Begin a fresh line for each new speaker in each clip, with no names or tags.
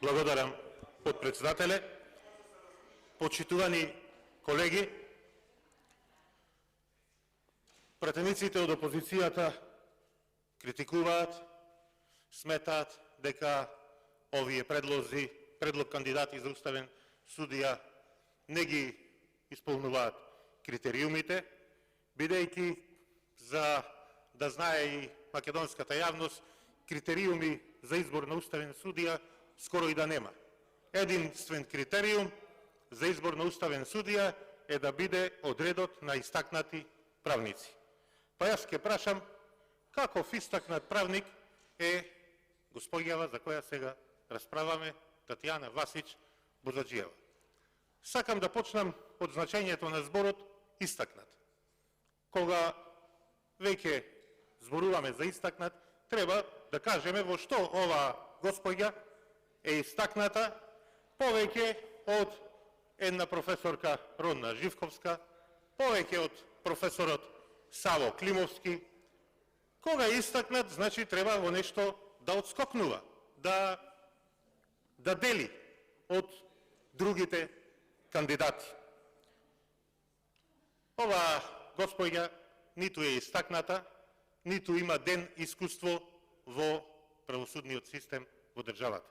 Благодарам, подпредседателе. Почитувани колеги, пратениците од опозицијата критикуваат, сметаат дека овие предлог кандидати за уставен судија не ги исполнуваат критериумите, бидејќи за да знае и македонската јавност, критериуми за избор на уставен судија скоро и да нема. Единствен критериум за избор на уставен судија е да биде од редот на истакнати правници. Па јас ќе прашам, каков истакнат правник е госпоѓава за која сега расправаме, Татјана Васич Бузаджиева. Сакам да почнам од значењето на зборот истакнат. Кога веќе зборуваме за истакнат, треба да кажеме во што ова госпоѓа е истакната повеќе од една професорка Родна Живковска, повеќе од професорот Саво Климовски. Кога е истакнат, значи треба во нешто да отскокнува, да дели од другите кандидати. Ова госпоѓа ниту е истакната, ниту има ден искуство во правосудниот систем во државата.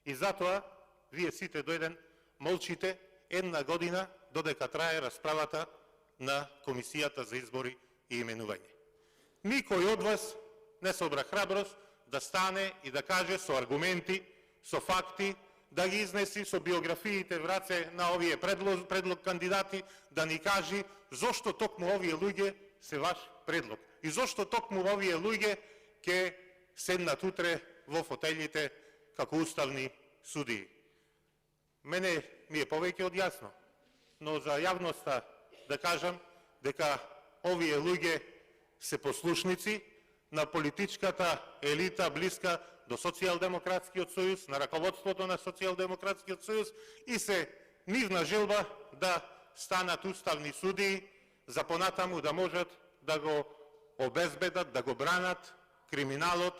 И затоа, вие сите до еден молчите една година додека трае расправата на Комисијата за избори и именување. Никој од вас не собра храброст да стане и да каже со аргументи, со факти, да ги изнеси со биографиите в раце на овие предлог кандидати, да ни кажи зошто токму овие луѓе се ваш предлог и зошто токму овие луѓе ќе седнат утре во фотелите како уставни судии. Мене ми е повеќе од јасно, но за јавноста да кажам дека овие луѓе се послушници на политичката елита блиска до Социјалдемократскиот сојуз, на раководството на Социјалдемократскиот сојуз и се нивна желба да станат уставни судии за понатаму да можат да го обезбедат, да го бранат криминалот,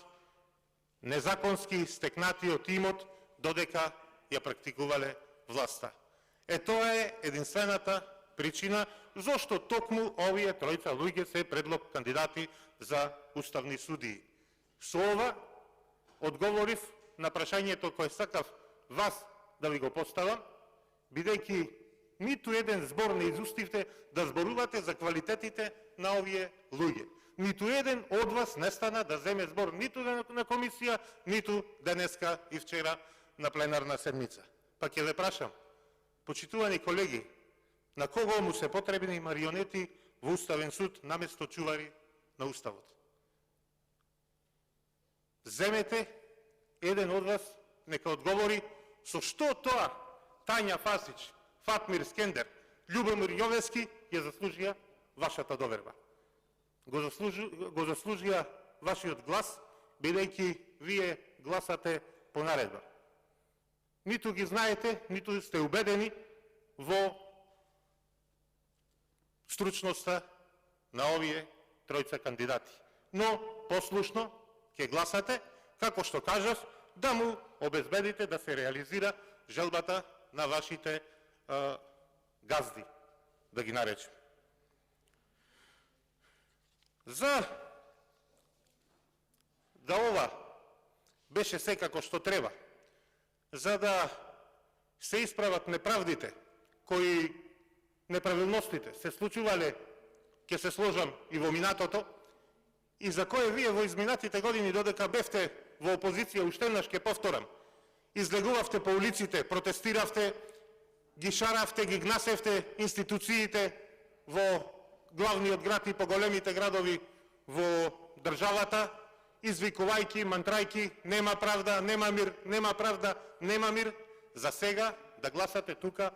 незаконски стекнатиот имот додека ја практикувале власта. Тоа е единствената причина зошто токму овие тројца луѓе се предлог кандидати за уставни судии. Со ова одговорив на прашањето кое сакав вас да ви го поставам, бидејќи ниту еден збор не изустивте да зборувате за квалитетите на овие луѓе. Ниту еден од вас не стана да земе збор ниту на комисија, ниту денеска и вчера на пленарна седмица. Па ќе ве прашам, почитувани колеги, на кого му се потребни марионети во Уставен суд наместо чувари на Уставот? Земете еден од вас, нека одговори со што тоа Тања Фасич, Фатмир Скендер, Љубомир Јовески ја заслужија вашата доверба. Го заслужија вашиот глас, бидејќи вие гласате по наредба. Ниту ги знаете, ниту сте убедени во стручноста на овие тројца кандидати. Но послушно ќе гласате, како што кажав, да му обезбедите да се реализира желбата на вашите газди, да ги наречем. За да ова беше секако што треба, за да се исправат неправдите, кои неправилностите се случувале, ќе се сложам и во минатото, и за кое вие во изминатите години додека бевте во опозиција, уште еднаш ќе повторам, излегувавте по улиците, протестиравте, ги шаравте, ги гнасевте институциите во главниот град и по големите градови во државата, извикувајќи, мантрајќи, нема правда, нема мир, нема правда, нема мир, за сега да гласате тука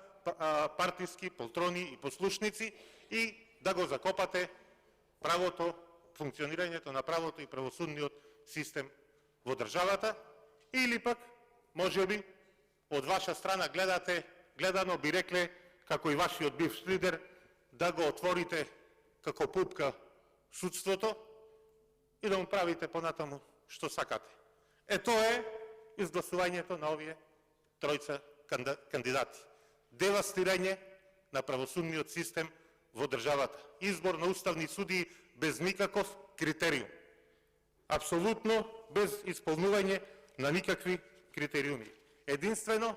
партиски полтрони и послушници и да го закопате правото, функционирањето на правото и правосудниот систем во државата, или пак, можеби, од ваша страна гледано би рекле, како и вашиот бивш лидер, да го отворите како пупка судството и да му правите понатаму што сакате. Тоа е изгласувањето на овие тројца кандидати. Девастирање на правосудниот систем во државата. Избор на уставни судии без никаков критериум. Апсолутно без исполнување на никакви критериуми. Единствено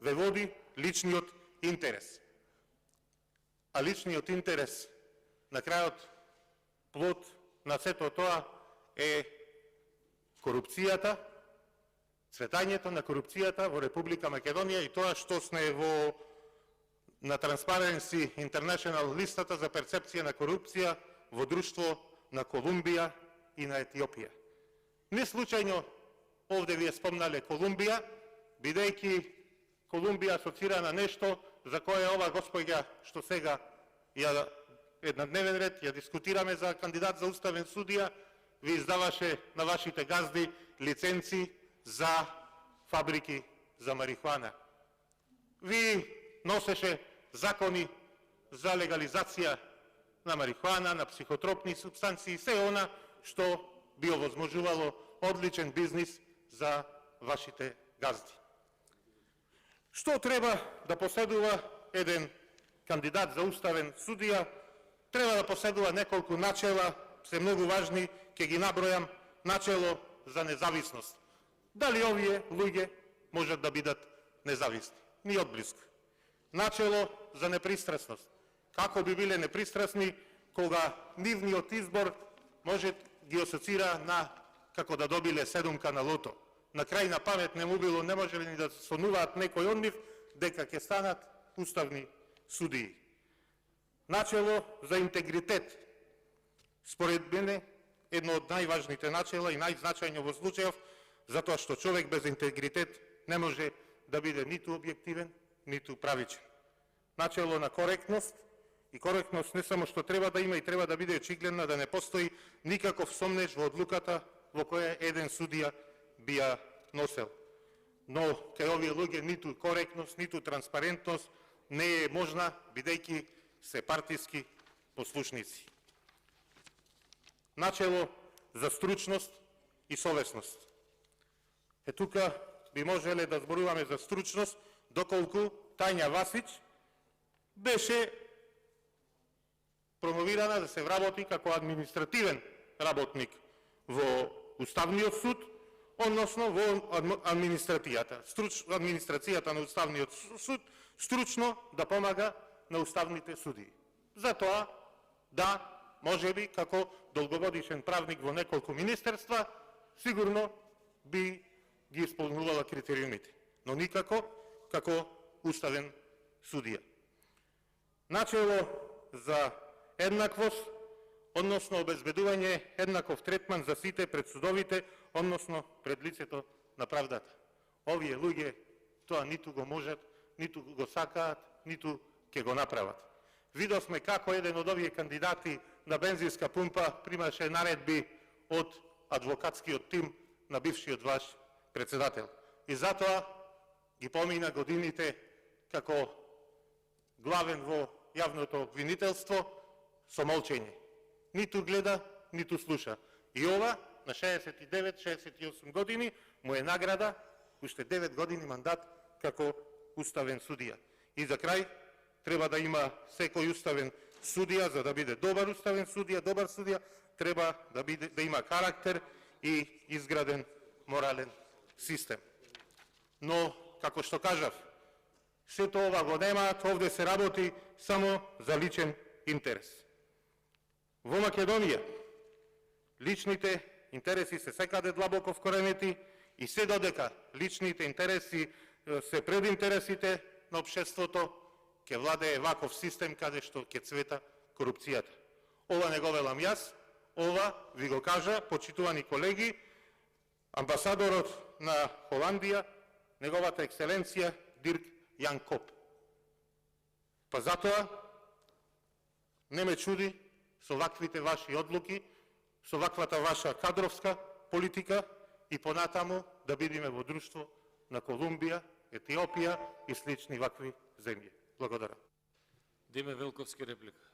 ве води личниот интерес. А личниот интерес на крајот, плод на сето тоа е корупцијата, цветањето на корупцијата во Република Македонија и тоа што сме на Transparency International листата за перцепција на корупција во друштво на Колумбија и на Етиопија. Не случајно овде ви е спомнале Колумбија, бидејќи Колумбија асоцира на нешто за кое ова госпоѓа што сега ја е на дневен ред, ја дискутираме за кандидат за уставен судија, ви издаваше на вашите газди лиценци за фабрики за марихуана. Ви носеше закони за легализација на марихуана, на психотропни супстанции, се она што би овозможувало одличен бизнис за вашите газди. Што треба да поседува еден кандидат за уставен судија? Треба да поседува неколку начела, се многу важни, ќе ги набројам. Начело за независност. Дали овие луѓе можат да бидат независни? Ни одблиску. Начело за непристрасност. Како би биле непристрасни кога нивниот избор може ги асоцира на како да добиле седумка на лото. На крај на памет не му било, не може ни да сонуваат некој од нив дека ќе станат уставни судии. Начело за интегритет. Според мене едно од најважните начела и најзначајно во случајов, затоа што човек без интегритет не може да биде ниту објективен, ниту правичен. Начело на коректност, и коректност не само што треба да има, и треба да биде очигледна, да не постои никаков сомнеж во одлуката во која еден судија би ја носел. Но кај овие луѓе ниту коректност, ниту транспарентност не е можна, бидејќи се партиски послушници. Начело за стручност и совесност. Тука би можеле да зборуваме за стручност, доколку Тања Васич беше промовирана да се вработи како административен работник во Уставниот суд, односно во администрацијата на Уставниот суд, стручно да помага на уставните судии. Затоа, да, можеби, како долгогодишен правник во неколку министерства, сигурно би ги исполнувала критериумите, но никако како уставен судија. Начело за еднаквост, односно обезбедување еднаков третман за сите пред судовите, односно пред лицето на правдата. Овие луѓе тоа ниту го можат, ниту го сакаат, ниту ќе го направат. Видовме како еден од овие кандидати на бензинска пумпа примаше наредби од адвокатскиот тим на бившиот ваш председател. И затоа ги помина годините како главен во јавното обвинителство со молчење. Ниту гледа, ниту слуша. И ова на 69-68 години му е награда уште 9 години мандат како уставен судија. И за крај треба да има секој уставен судија, за да биде добар уставен судија, добар судија, треба да има карактер и изграден морален систем. Но, како што кажав, сето ова го немаат, овде се работи само за личен интерес. Во Македонија, личните интереси се секаде длабоко вкоренети и се додека личните интереси се пред интересите на општеството, ќе владее ваков систем каде што ќе цвета корупцијата. Ова не го велам јас, ова ви го кажа, почитувани колеги, амбасадорот на Холандија, неговата екселенција Дирк Јан Коп. Па затоа не ме чуди со ваквите ваши одлуки, со ваквата ваша кадровска политика и понатаму да бидеме во друштво на Колумбија, Етиопија и слични вакви земји. Благодарам.
Диме Велковски, реплика.